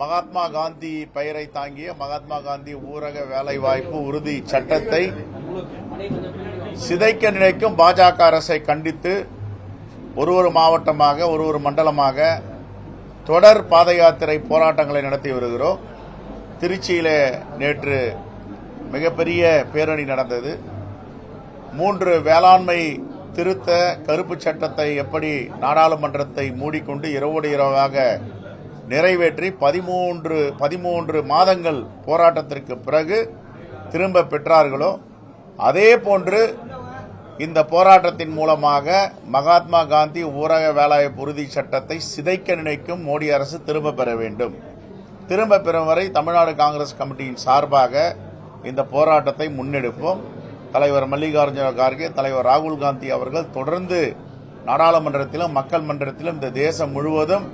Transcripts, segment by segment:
மகாத்மா காந்தி பெயரை தாங்கிய மகாத்மா காந்தி ஊரக வேலைவாய்ப்பு உறுதி சட்டத்தை சிதைக்க நினைக்கும் பாஜக அரசை கண்டித்து ஒரு மாவட்டமாக ஒரு மண்டலமாக தொடர் பாத யாத்திரை போராட்டங்களை நடத்தி வருகிறோம். திருச்சியிலே நேற்று மிகப்பெரிய பேரணி நடந்தது. 3 வேளாண்மை திருத்த கருப்பு சட்டத்தை எப்படி நாடாளுமன்றத்தை மூடிக்கொண்டு இரவோடு இரவாக நிறைவேற்றி 13 மாதங்கள் போராட்டத்திற்கு பிறகு திரும்ப பெற்றார்களோ அதே போன்று இந்த போராட்டத்தின் மூலமாக மகாத்மா காந்தி ஊரக வேலைவாய்ப்பு உறுதி சட்டத்தை சிதைக்க நினைக்கும் மோடி அரசு திரும்ப பெற வேண்டும். திரும்ப பெறும் வரை தமிழ்நாடு காங்கிரஸ் கமிட்டியின் சார்பாக இந்த போராட்டத்தை முன்னெடுப்போம். தலைவர் மல்லிகார்ஜுன கார்கே, தலைவர் ராகுல் காந்தி அவர்கள் தொடர்ந்து நாடாளுமன்றத்திலும் மக்கள் மன்றத்திலும் இந்த தேசம் முழுவதும்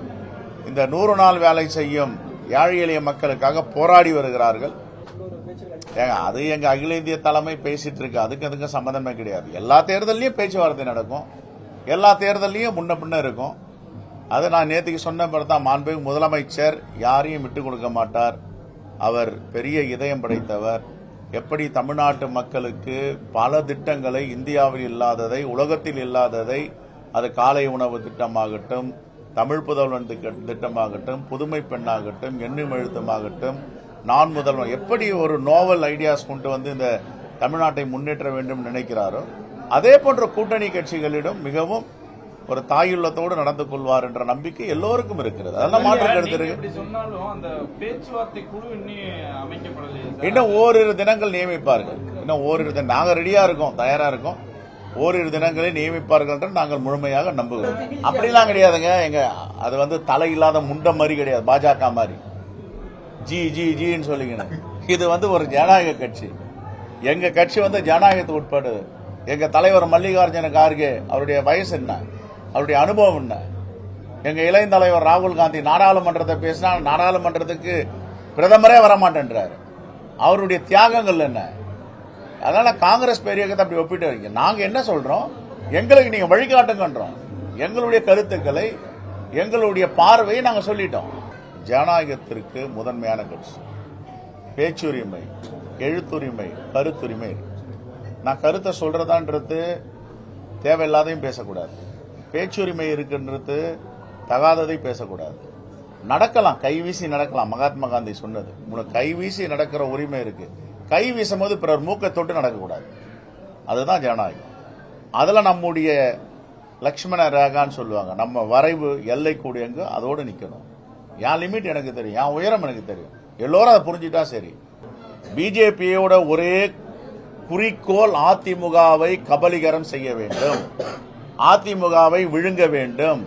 இந்த 100 நாள் வேலை செய்யும் ஏழை எளிய மக்களுக்காக போராடி வருகிறார்கள். அது எங்க அகில இந்திய தலைமை பேசிட்டு இருக்கு. அதுக்கு சம்பந்தமே கிடையாது. எல்லா தேர்தலையும் பேச்சுவார்த்தை நடக்கும், எல்லா தேர்தலையும் முன்ன பின்ன இருக்கும். அது நான் நேற்றுக்கு சொன்ன தான், மாண்புமிகு முதலமைச்சர் யாரையும் விட்டுக் கொடுக்க மாட்டார். அவர் பெரிய இதயம் படைத்தவர். எப்படி தமிழ்நாட்டு மக்களுக்கு பல திட்டங்களை, இந்தியாவில் இல்லாததை, உலகத்தில் இல்லாததை, அது காலை உணவு திட்டமாகட்டும், தமிழ் புதல்வன் திட்டமாகட்டும், புதுமை பெண்ணாகட்டும், எண்ணும் எழுத்துமாகட்டும், நான் முதல்வன், எப்படி ஒரு நோவல் ஐடியாஸ் கொண்டு வந்து இந்த தமிழ்நாட்டை முன்னேற்ற வேண்டும் நினைக்கிறாரோ அதே போன்ற கூட்டணி கட்சிகளிடம் மிகவும் ஒரு தாயுள்ளத்தோடு நடந்து கொள்வார் என்ற நம்பிக்கை எல்லோருக்கும் இருக்கிறது. அதெல்லாம் மாற்று கருத்து இருக்கு. இன்னும் ஓரிரு தினங்கள் நியமிப்பார்கள். இன்னும் ஓரிரு நாங்க ரெடியா இருக்கோம், தயாரா இருக்கோம். ஓரிரு தினங்களை நியமிப்பார்கள் என்று நாங்கள் முழுமையாக நம்புகிறோம். அப்படிலாம் கிடையாதுங்க. அது தலை இல்லாத முண்ட மாதிரி கிடையாது, பாஜக மாதிரி ஜி ஜி ஜின்னு சொல்லிக்கணும். இது ஒரு ஜனநாயக கட்சி. எங்க கட்சி ஜனநாயகத்துக்கு உட்படு. எங்க தலைவர் மல்லிகார்ஜுன கார்கே, அவருடைய வயசு என்ன, அவருடைய அனுபவம் என்ன. எங்க இளைய தலைவர் ராகுல் காந்தி நாடாளுமன்றத்தை பேசினா நாடாளுமன்றத்துக்கு பிரதமரே வரமாட்டேன்றாரு. அவருடைய தியாகங்கள் என்ன. அதனால காங்கிரஸ் பெரியகத்தை அப்படி ஒப்பிட்டு வைங்க. நாங்க என்ன சொல்றோம், எங்களுக்கு நீங்க வழிகாட்டுங்கன்றோம். எங்களுடைய கருத்துக்களை, எங்களுடைய பார்வையை நாங்க சொல்லிட்டோம். ஜனநாயகத்திற்கு முதன்மையான கட்சி. பேச்சுரிமை, எழுத்துரிமை, கருத்துரிமை. நான் கருத்தை சொல்றதான்றது தேவையில்லாதையும் பேசக்கூடாது. பேச்சுரிமை இருக்குன்றது தகாததை பேசக்கூடாது. நடக்கலாம், கைவீசி நடக்கலாம். மகாத்மா காந்தி சொன்னது, உனக்கு கைவீசி நடக்கிற உரிமை இருக்கு. கை வீசும் போது பிறர் மூக்கை தொட்டு நடக்கக்கூடாது. அதுதான் ஜனநாயகம். அதுல நம்முடைய லட்சுமண ரேகான்னு சொல்லுவாங்க. நம்ம வரைவு எல்லை கூடியங்க அதோடு நிக்கணும். என் லிமிட் எனக்கு தெரியும், என் உயரம் எனக்கு தெரியும். எல்லோரும் அதை புரிஞ்சுட்டா சரி. பிஜேபியோட ஒரே குறிக்கோள் அதிமுகவை கபலீகரம் செய்ய வேண்டும், அதிமுகவை விழுங்க வேண்டும்.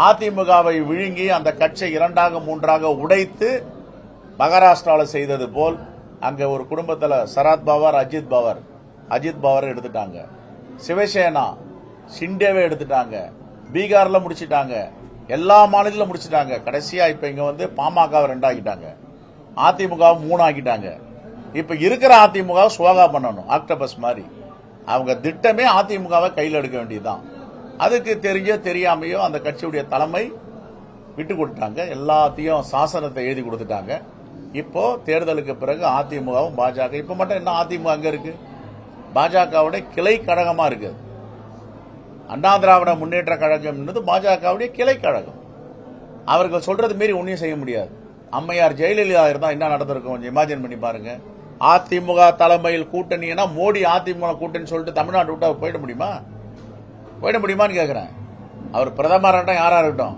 அதிமுகவை விழுங்கி அந்த கட்சியை 2ஆக 3ஆக உடைத்து மகாராஷ்டிராவில் செய்தது போல் அங்க ஒரு குடும்பத்தில் சரத் பவார், அஜித் பவார் எடுத்துட்டாங்க. சிவசேனா ஷிண்டேவை எடுத்துட்டாங்க. பீகார்ல முடிச்சிட்டாங்க. எல்லா மாநிலத்திலும் முடிச்சிட்டாங்க. கடைசியா இப்ப இங்க பாமக 2 ஆக்கிட்டாங்க, அதிமுக 3 ஆக்கிட்டாங்க. இப்ப இருக்கிற அதிமுக சுவாகா பண்ணணும், ஆக்டோபஸ் மாதிரி. அவங்க திட்டமே அதிமுகவை கையில் எடுக்க வேண்டியதுதான். அதுக்கு தெரியாமையோ அந்த கட்சியுடைய தலைமை விட்டு கொடுத்தாங்க. எல்லாத்தையும் சாசனத்தை எழுதி கொடுத்துட்டாங்க. இப்போ தேர்தலுக்கு பிறகு அதிமுகவும் பாஜக, இப்ப மட்டும் என்ன அதிமுக அங்க இருக்கு, பாஜகவுடைய கிளை கழகமா இருக்கு. அண்ணா திராவிட முன்னேற்ற கழகம் என்பது பாஜகவுடைய கிளை கழகம். அவர்கள் சொல்றது மீறி ஒன்னும் செய்ய முடியாது. அம்மையார் ஜெயலலிதா இருந்தா என்ன நடந்திருக்கும் கொஞ்சம் இமேஜின் பண்ணி பாருங்க. அதிமுக தலைமையில் கூட்டணினா மோடி அதிமுக கூட்டணி சொல்லிட்டு தமிழ்நாட்டு விட்டு அவர் போயிட முடியுமான்னு கேட்கிறேன். அவர் பிரதமர் யாரா இருக்கட்டும்,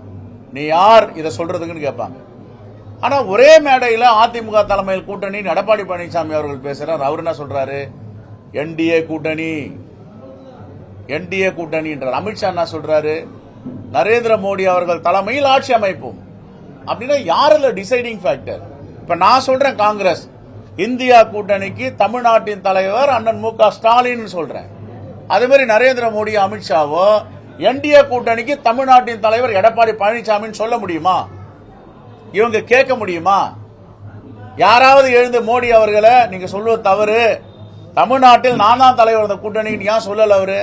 நீ யார் இதை சொல்றதுக்குன்னு கேட்பாங்க. ஆனா ஒரே மேடையில் அதிமுக தலைமையில் கூட்டணி எடப்பாடி பழனிசாமி அவர்கள் பேசுறார். அவர் என்ன சொல்றாரு, என்டிஏ கூட்டணின்றார். அமித்ஷா என்ன சொல்றாரு, நரேந்திர மோடி அவர்கள் தலைமையில் ஆட்சி அமைப்போம். அப்படின்னா யாருல டிசைடிங் ஃபேக்டர்? இப்ப நான் சொல்றேன் காங்கிரஸ் இந்தியா கூட்டணிக்கு தமிழ்நாட்டின் தலைவர் அண்ணன் மு.க. ஸ்டாலின் சொல்றேன். அதே மாதிரி நரேந்திர மோடி அமித்ஷாவோ என்டிஏ கூட்டணிக்கு தமிழ்நாட்டின் தலைவர் எடப்பாடி பழனிசாமின்னு சொல்ல முடியுமா? இவங்க கேட்க முடியுமா? யாராவது எழுந்து மோடி அவர்களை நீங்க சொல்லுவது தவறு, தமிழ்நாட்டில் நான் தான் தலைவர் கூட்டணி ஏன் சொல்லல அவரு?